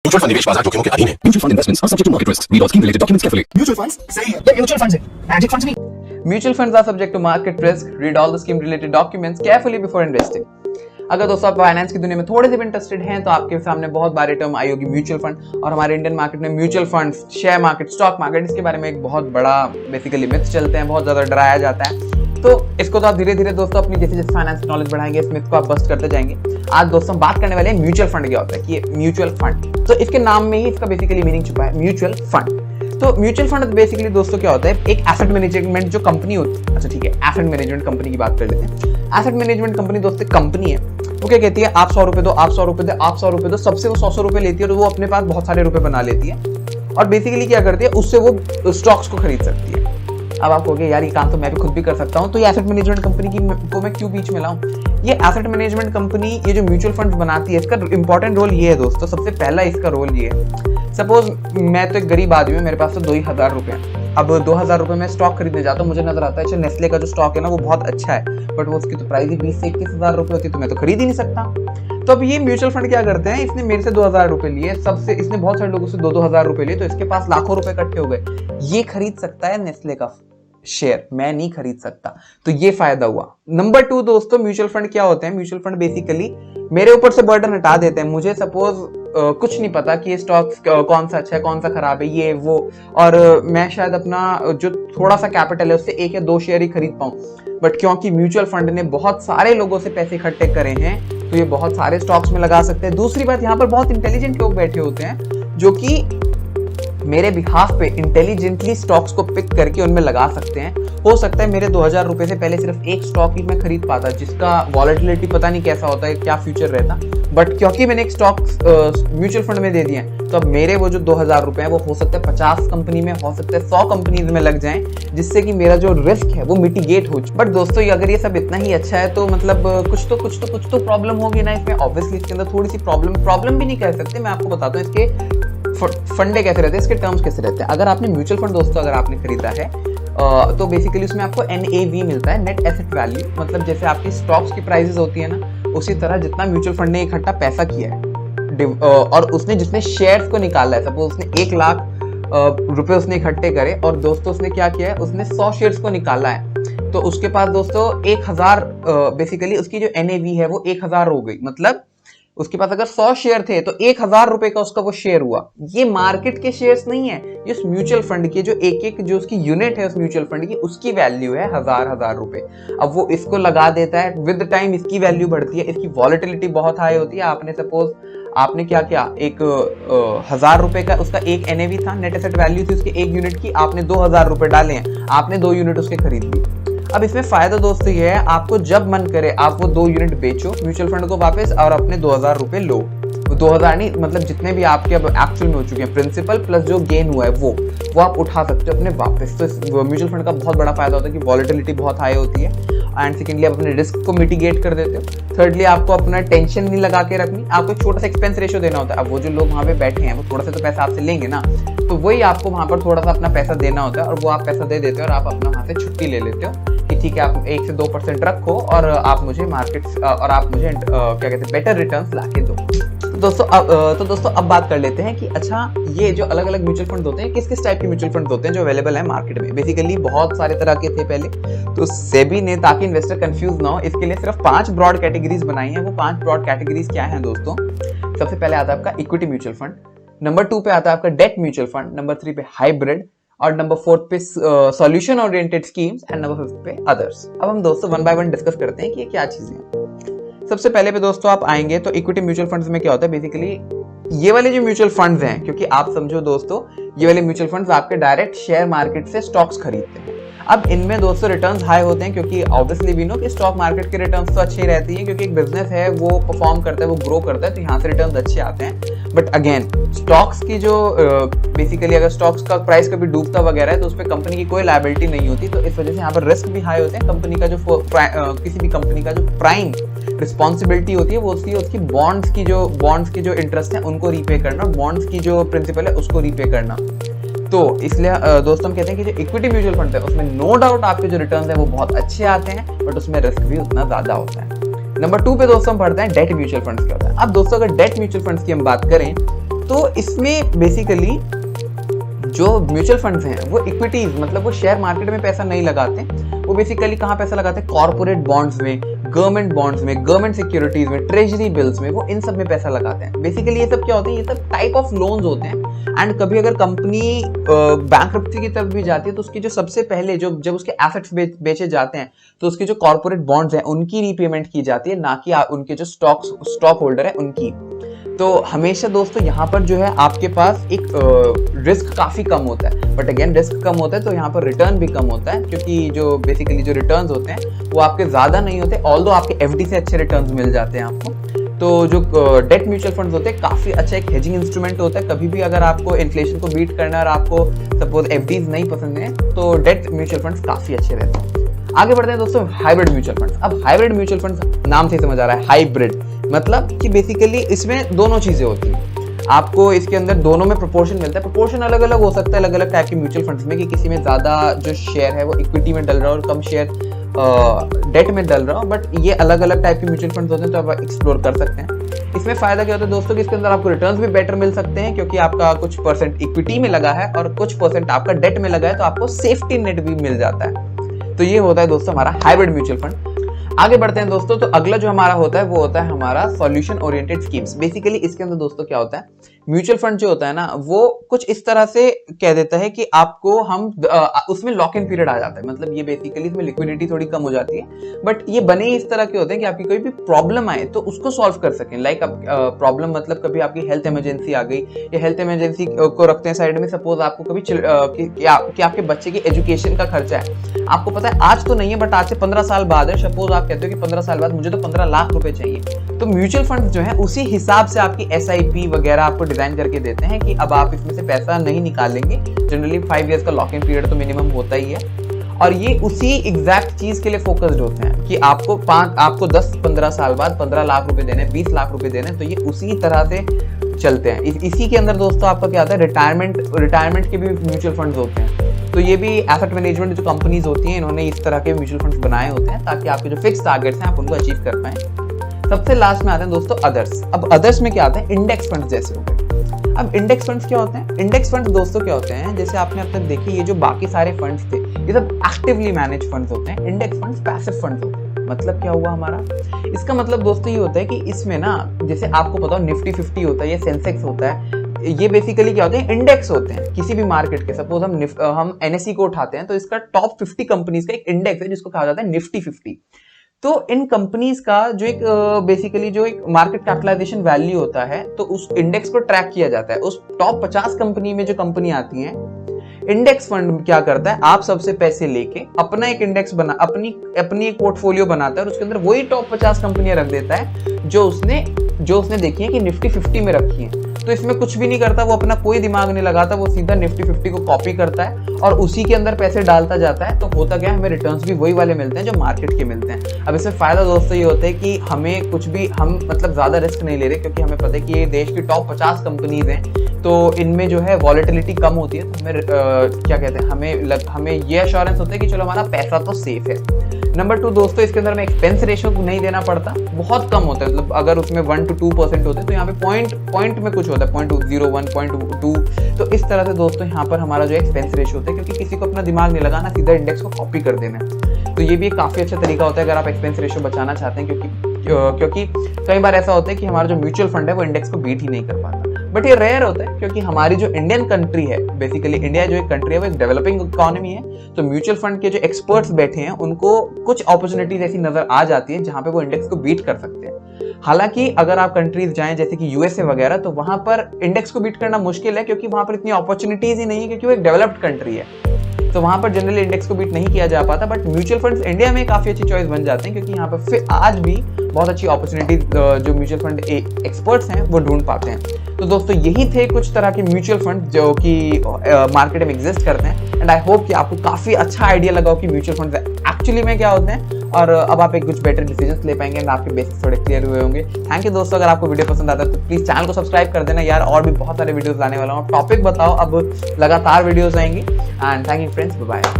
Mutual fund निवेश बाजार जोखिमों के अधीन है। Mutual fund investments are subject to market risk. Read all scheme related documents carefully. Mutual funds सही है, ये म्यूचुअल फंड्स है, मैजिक फंड्स नहीं। Mutual funds are subject to market risk. Read all the scheme related documents carefully before investing. अगर दोस्तों आप finance की दुनिया में थोड़े से भी इंटरेस्टेड हैं तो आपके सामने बहुत बारे टर्म आई होगी म्यूचुअल फंड, और हमारे इंडियन मार्केट में mutual funds, share market, stock market, इसके बारे में एक बहुत बड़ा बेसिकली मिथ चलते हैं, बहुत ज्यादा डराया जाता है। तो इसको तो आप धीरे धीरे दोस्तों अपनी जैसे जैसे फाइनेंस नॉलेज बढ़ाएंगे इस मिथ को आप बस्ट करते जाएंगे। आज दोस्तों हम बात करने वाले हैं म्यूचुअल फंड क्या होता है, कि ये म्यूचुअल फंड, तो इसके नाम में ही इसका बेसिकली मीनिंग छुपा है, म्यूचुअल फंड। तो म्यूचुअल फंड बेसिकली दोस्तों क्या होता है, एक एसेट मैनेजमेंट जो कंपनी होती है, अच्छा ठीक है, एसेट मैनेजमेंट कंपनी की बात कर लेते हैं। एसेट मैनेजमेंट कंपनी दोस्तों कंपनी है, वो क्या कहती है, आप 100 रुपए दो, आप 100 रुपए दो, आप 100 रुपए दो, सबसे वो 100 रुपए लेती है और वो अपने पास बहुत सारे रुपए बना लेती है और बेसिकली क्या करती है, उससे वो स्टॉक्स को खरीद सकती है। अब आप कहोगे यार ये काम तो मैं भी खुद भी कर सकता हूँ, तो ये एसेट मैनेजमेंट कंपनी को मैं क्यों बीच में लाऊं। ये एसेट मैनेजमेंट कंपनी ये जो म्यूचुअल फंड बनाती है, इसका इंपॉर्टेंट रोल ये है दोस्तों, सबसे पहला इसका रोल ये है, सपोज मैं तो एक गरीब आदमी हूँ, मेरे पास तो 2000 रुपए हैं। अब 2000 रुपए में स्टॉक खरीदने जाता हूँ, मुझे नजर आता है अच्छा नेस्ले का जो स्टॉक है ना वो बहुत अच्छा है, बट वो उसकी तो प्राइस ही 20 से 21 रुपए होती है, तो मैं तो खरीद ही नहीं सकता। तो अब ये म्यूचुअल फंड क्या करते हैं, इसने मेरे से 2000 रुपए लिए, सबसे इसने बहुत सारे लोगों से 2-2000 रुपए लिए, तो इसके पास लाखों रुपए इकट्ठे हो गए। ये खरीद सकता है नेस्ले का शेयर, मैं नहीं खरीद सकता, तो ये फायदा हुआ। नंबर 2 दोस्तों, म्यूचुअल फंड क्या होते हैं, म्यूचुअल फंड बेसिकली मेरे ऊपर से बर्डन हटा देते हैं। मुझे सपोज कुछ नहीं पता कि ये स्टॉक कौन सा अच्छा है कौन सा खराब है ये वो, और मैं शायद अपना जो थोड़ा सा कैपिटल है उससे 1 या 2 शेयर ही खरीद पाऊं, बट क्योंकि म्यूचुअल फंड ने बहुत सारे लोगों से पैसे इकट्ठे करे हैं तो ये बहुत सारे स्टॉक्स में लगा सकते हैं। दूसरी बात, यहाँ पर बहुत इंटेलिजेंट लोग बैठे होते हैं जो कि मेरे बिहाफ पे इंटेलिजेंटली स्टॉक्स को पिक करके उनमें लगा सकते हैं। हो सकता है मेरे 2000 रुपए से पहले सिर्फ एक स्टॉक ही मैं खरीद पाता जिसका वॉलेटिलिटी पता नहीं कैसा होता है, क्या फ्यूचर रहता, बट क्योंकि मैंने एक स्टॉक म्यूचुअल फंड में दे दिए तो अब मेरे वो जो 2000 रुपए हैं वो हो सकता है 50 कंपनी में, हो सकता है 100 कंपनीज में लग जाएं, जिससे कि मेरा जो रिस्क है वो मिटिगेट हो। बट दोस्तों अगर ये सब इतना ही अच्छा है तो मतलब कुछ तो प्रॉब्लम होगी ना इसमें। ऑब्वियसली इसके अंदर थोड़ी सी प्रॉब्लम भी नहीं कह सकते, मैं आपको बताता हूँ इसके फंडे कैसे रहते हैं, इसके टर्म्स कैसे रहते हैं। अगर आपने म्यूचुअल फंड दोस्तों अगर आपने खरीदा है तो बेसिकली उसमें आपको NAV मिलता है, नेट एसेट वैल्यू, मतलब जैसे आपकी स्टॉक्स की प्राइसेस होती है ना, उसी तरह जितना म्यूचुअल फंड ने इकट्ठा पैसा किया है और उसने जितने शेयर्स को निकाला है, सपोज उसने 1 लाख रुपए उसने इकट्ठे करे और दोस्तों उसने क्या किया है, उसने 100 शेयर्स को निकाला है, तो उसके पास दोस्तों 1000 बेसिकली उसकी जो NAV है वो 1000 हो गई। मतलब उसके पास अगर 100 शेयर थे तो 1000 रुपए का उसका वो शेयर हुआ। ये मार्केट के शेयर्स नहीं है, ये उस म्यूचुअल फंड के जो एक जो उसकी यूनिट है उस म्यूचुअल फंड की, उसकी वैल्यू है 1000 रुपए। अब वो इसको लगा देता है, विद टाइम इसकी वैल्यू बढ़ती है, इसकी वॉलेटिलिटी बहुत हाई होती है। आपने सपोज आपने क्या किया, एक 1000 रुपए का उसका एक NAV था, नेट एसेट वैल्यू थी उसके एक यूनिट की, आपने 2000 रुपए डाले हैं, आपने 2 यूनिट उसके खरीद ली। अब इसमें फायदा दोस्तों ये है, आपको जब मन करे आप वो 2 यूनिट बेचो म्यूचुअल फंड को वापस और अपने 2000 रुपए लो। 2000 नहीं, मतलब जितने भी आपके अब एक्चुअल में हो चुके हैं, प्रिंसिपल प्लस जो गेन हुआ है वो आप उठा सकते हो अपने वापस। तो म्यूचुअल फंड का बहुत बड़ा फायदा होता है कि वॉलेटिलिटी बहुत हाई होती है, एंड सेकेंडली आप अपने रिस्क को मिटिगेट कर देते हो। थर्डली आपको अपना टेंशन नहीं लगा के रखनी, आपको एक छोटा सा एक्सपेंस रेशियो देना होता है। अब वो जो लोग वहाँ पे बैठे हैं वो थोड़ा सा तो पैसा आपसे लेंगे ना, तो वही आपको वहाँ पर थोड़ा सा अपना पैसा देना होता है और वो आप पैसा दे देते हो और आप अपना वहाँ से छुट्टी ले लेते हो कि ठीक है आप 1 से 2% रखो और आप मुझे मार्केट और आप मुझे क्या कहते हैं बेटर रिटर्न्स लाके दो। तो दोस्तों अब बात कर लेते हैं कि अच्छा ये जो अलग अलग म्यूचुअल फंड होते हैं किस किस टाइप के म्यूचुअल फंड होते हैं जो अवेलेबल है मार्केट में। बेसिकली बहुत सारे तरह के थे पहले, तो सेबी ने, ताकि इन्वेस्टर कंफ्यूज ना हो, इसके लिए सिर्फ 5 ब्रॉड कैटेगरीज बनाई है। वो 5 ब्रॉड कैटेगरीज क्या है दोस्तों, सबसे पहले आता है आपका इक्विटी म्यूचुअल फंड, नंबर 2 पे आता है आपका डेट म्यूचुअल फंड, नंबर 3 पे हाइब्रिड, और नंबर 4 पे solution oriented schemes, and number 5 पे अदर्स। अब हम दोस्तों 1 बाय 1 डिस्कस करते हैं कि ये क्या चीजें हैं। सबसे पहले पे दोस्तों आप आएंगे तो इक्विटी म्यूचुअल फंड्स में क्या होता है, बेसिकली ये वाले जो म्यूचुअल फंड्स हैं, क्योंकि आप समझो दोस्तों ये वाले म्यूचुअल फंड्स आपके डायरेक्ट शेयर मार्केट से स्टॉक्स खरीदते हैं। अब इनमें दोस्तों रिटर्न्स हाई होते हैं, क्योंकि ऑब्वियसली भी नो कि स्टॉक मार्केट के रिटर्न्स तो अच्छे ही रहती हैं, क्योंकि एक बिजनेस है वो परफॉर्म करता है, वो ग्रो करता है, तो यहाँ से रिटर्न्स अच्छे आते हैं। बट अगेन स्टॉक्स की जो बेसिकली अगर स्टॉक्स का प्राइस कभी डूबता वगैरह है तो उस पर कंपनी की कोई लायबिलिटी नहीं होती, तो इस वजह से यहाँ पर रिस्क भी हाई होते हैं। कंपनी का जो किसी भी कंपनी का जो प्राइम रिस्पॉन्सिबिलिटी होती है वो उसकी बॉन्ड्स की जो इंटरेस्ट है उनको रीपे करना, बॉन्ड्स की जो प्रिंसिपल है उसको रीपे करना। तो इसलिए दोस्तों हम कहते हैं कि जो इक्विटी म्यूचुअल फंड है उसमें नो डाउट आपके जो रिटर्न्स है वो बहुत अच्छे आते हैं, बट उसमें रिस्क भी उतना ज्यादा होता है। नंबर 2 पे दोस्तों हम पढ़ते हैं डेट म्यूचुअल फंड्स क्या होता है। अब दोस्तों अगर डेट म्यूचुअल फंड्स की हम बात करें तो इसमें बेसिकली जो म्यूचुअल फंड्स हैं वो इक्विटीज मतलब वो शेयर मार्केट में पैसा नहीं लगाते, वो बेसिकली कहाँ पैसा लगाते हैं, कॉर्पोरेट बॉन्ड्स में, गवर्नमेंट बॉन्ड्स में, गवर्नमेंट सिक्योरिटीज में, ट्रेजरी बिल्स में, वो इन सब में पैसा लगाते हैं। बेसिकली ये सब क्या होते हैं, ये सब टाइप ऑफ लोन्स होते हैं। एंड कभी अगर कंपनी बैंकरप्सी की तरफ भी जाती है तो उसकी जो सबसे पहले जब उसके एसेट्स बेचे जाते हैं तो उसके जो कॉर्पोरेट बॉन्ड्स हैं उनकी रीपेमेंट की जाती है, ना कि उनके जो स्टॉक होल्डर है उनकी। तो हमेशा दोस्तों यहाँ पर जो है आपके पास एक रिस्क काफी कम होता है, बट अगेन रिस्क कम होता है तो यहाँ पर रिटर्न भी कम होता है, क्योंकि जो बेसिकली जो रिटर्न्स होते हैं वो आपके ज्यादा नहीं होते, ऑल्दो आपके एफडी से अच्छे रिटर्न्स मिल जाते हैं आपको। तो जो डेट म्यूचुअल फंड्स होते हैं काफी अच्छा एक हेजिंग इंस्ट्रूमेंट होता है। कभी भी अगर आपको इन्फ्लेशन को बीट करना है और आपको सपोज एफडीज नहीं पसंद है तो डेट म्यूचुअल फंड्स काफी अच्छे रहते हैं। आगे बढ़ते हैं दोस्तों हाइब्रिड म्यूचुअल फंड्स। अब हाइब्रिड म्यूचुअल फंड्स नाम से समझ आ रहा है हाइब्रिड, मतलब कि बेसिकली इसमें दोनों चीजें होती हैं, आपको इसके अंदर दोनों में प्रोपोर्शन मिलता है। प्रोपोर्शन अलग अलग हो सकता है अलग अलग टाइप के म्यूचुअल फंड्स में, कि किसी में ज्यादा जो शेयर है वो इक्विटी में डल रहा है और कम शेयर डेट में डल रहा हो, बट ये अलग अलग टाइप के म्यूचुअल फंड्स होते हैं तो आप एक्सप्लोर कर सकते हैं। इसमें फायदा क्या होता है दोस्तों कि इसके अंदर आपको रिटर्न्स भी बेटर मिल सकते हैं, क्योंकि आपका कुछ परसेंट इक्विटी में लगा है और कुछ परसेंट आपका डेट में लगा है, तो आपको सेफ्टी नेट भी मिल जाता है। तो ये होता है दोस्तों हमारा हाइब्रिड म्यूचुअल फंड। आगे बढ़ते हैं दोस्तों, तो अगला जो हमारा होता है वो होता है हमारा सॉल्यूशन ओरिएंटेड स्कीम्स। बेसिकली इसके अंदर दोस्तों क्या होता है, म्यूचुअल फंड जो होता है ना वो कुछ इस तरह से कह देता है कि आपको हम उसमें लॉक इन पीरियड आ जाता है, मतलब ये बेसिकली इसमें लिक्विडिटी थोड़ी कम हो जाती है, बट ये बने इस तरह के होते हैं कि आपकी कोई भी प्रॉब्लम आए तो उसको सॉल्व कर सकें। लाइक प्रॉब्लम मतलब कभी आपकी हेल्थ इमरजेंसी आ गई, या हेल्थ इमरजेंसी को रखते हैं साइड में, सपोज आपको कभी कि आपके बच्चे की एजुकेशन का खर्चा है, आपको पता है आज तो नहीं है बट आज से 15 साल बाद है, सपोज आप कहते हो कि 15 साल बाद मुझे तो 15 लाख रुपए चाहिए, तो म्यूचुअल फंड जो है उसी हिसाब से आपकी SIP वगैरह आपको डिजाइन करके देते हैं कि अब आप इसमें से पैसा नहीं निकालेंगे। जनरली 5 इयर्स का लॉक इन पीरियड तो मिनिमम होता ही है, और ये उसी एग्जैक्ट चीज के लिए फोकस्ड होते हैं कि आपको 10-15 साल बाद 15 लाख रुपए देने, 20 लाख रुपए देने, तो ये उसी तरह से चलते हैं। इसी के अंदर दोस्तों आपका क्या होता है, रिटायरमेंट के भी म्यूचुअल फंड्स होते हैं। तो ये भी एसेट मैनेजमेंट जो कंपनीज होती हैं इन्होंने इस तरह के म्यूचुअल फंड्स बनाए होते हैं ताकि आपके जो फिक्स टारगेट्स हैं आप उनको अचीव कर पाएं। सबसे लास्ट में आते हैं दोस्तों अदर्स। अब अदर्स में क्या आते हैं, इंडेक्स फंड्स जैसे हो गए। अब इंडेक्स फंड्स क्या होते हैं, इंडेक्स फंड्स दोस्तों क्या होते हैं, जैसे आपने अब तक देखी ये जो बाकी सारे फंड्स थे ये सब एक्टिवली मैनेज फंड्स होते हैं, इंडेक्स फंड्स पैसिव फंड्स होते हैं। मतलब क्या हुआ हमारा, इसका मतलब दोस्तों ये होता है कि इसमें ना जैसे आपको पता हो निफ्टी 50 होता है या सेंसेक्स होता है, ये बेसिकली क्या होते हैं, इंडेक्स होते हैं किसी भी मार्केट के। सपोज हम NSE को उठाते हैं तो इसका टॉप 50 कंपनीज का एक इंडेक्स है जिसको कहा जाता है निफ्टी 50। तो इन कंपनीज का जो एक बेसिकली जो एक मार्केट कैपिटलाइजेशन वैल्यू होता है तो उस इंडेक्स को ट्रैक किया जाता है। उस टॉप 50 कंपनी में जो कंपनी आती है, इंडेक्स फंड क्या करता है, आप सबसे पैसे लेके अपना एक इंडेक्स बना अपनी एक पोर्टफोलियो बनाता है और उसके अंदर वही टॉप 50 कंपनियां रख देता है जो उसने देखी है कि निफ्टी 50 में रखी है। तो इसमें कुछ भी नहीं करता, वो अपना कोई दिमाग नहीं लगाता, वो सीधा निफ्टी 50 को कॉपी करता है और उसी के अंदर पैसे डालता जाता है। तो होता क्या है, हमें रिटर्न्स भी वही वाले मिलते हैं जो मार्केट के मिलते हैं। अब इसमें फायदा दोस्तों ये होता है कि हमें कुछ भी हम मतलब ज्यादा रिस्क नहीं ले रहे, क्योंकि हमें पता है कि ये देश की टॉप 50 कंपनीज हैं तो इनमें जो है वॉलेटिलिटी कम होती है। तो हमें क्या कहते हैं, हमें ये एश्योरेंस होता है कि चलो हमारा पैसा तो सेफ है। नंबर 2 दोस्तों, इसके अंदर हमें एक्सपेंस रेशियो नहीं देना पड़ता, बहुत कम होता है। मतलब अगर उसमें 1 to 2% होते हैं तो यहाँ पे पॉइंट में कुछ होता है 0.01, 0.2। तो इस तरह से दोस्तों यहाँ पर हमारा जो एक्सपेंस रेशियो होता है, क्योंकि किसी को अपना दिमाग नहीं लगाना, सीधा इंडेक्स को कॉपी कर देना है। तो ये भी एक काफी अच्छा तरीका होता है अगर आप एक्सपेंस रेशियो बचाना चाहते हैं, क्योंकि कई बार ऐसा होता है कि हमारा जो म्यूचुअल फंड है वो इंडेक्स को बीट ही नहीं कर पाता। बट ये रेयर होता है क्योंकि हमारी जो इंडियन कंट्री है, बेसिकली इंडिया जो एक कंट्री है वो एक डेवलपिंग इकोनॉमी है, तो म्यूचुअल फंड के जो एक्सपर्ट्स बैठे हैं उनको कुछ अपॉर्चुनिटीज ऐसी नजर आ जाती है जहां पे वो इंडेक्स को बीट कर सकते हैं। हालांकि अगर आप कंट्रीज जाएं जैसे कि USA वगैरह, तो वहां पर इंडेक्स को बीट करना मुश्किल है क्योंकि वहां पर इतनी अपॉर्चुनिटीज ही नहीं है, क्योंकि वो एक डेवलप्ड कंट्री है, तो वहां पर जनरली इंडेक्स को बीट नहीं किया जा पाता। बट म्यूचुअल फंड्स इंडिया में काफी अच्छी चॉइस बन जाते हैं, क्योंकि यहाँ पर फिर आज भी बहुत अच्छी अपॉर्चुनिटी जो म्यूचुअल फंड एक्सपर्ट्स हैं वो ढूंढ पाते हैं। तो दोस्तों यही थे कुछ तरह के म्यूचुअल फंड जो कि मार्केट में एग्जिस्ट करते हैं, एंड आई होप कि आपको काफी अच्छा आइडिया लगा हो कि म्यूचुअल फंड एक्चुअली में क्या होते हैं, और अब आप एक कुछ बेटर डिसीजंस ले पाएंगे एंड आपके बेसिक्स थोड़े क्लियर हुए होंगे। थैंक यू दोस्तों, अगर आपको वीडियो पसंद आता है तो प्लीज चैनल को सब्सक्राइब कर देना यार, और भी बहुत सारे वीडियोस लाने वाला हूँ। टॉपिक बताओ, अब लगातार वीडियोस आएंगी, and thank you friends, bye bye.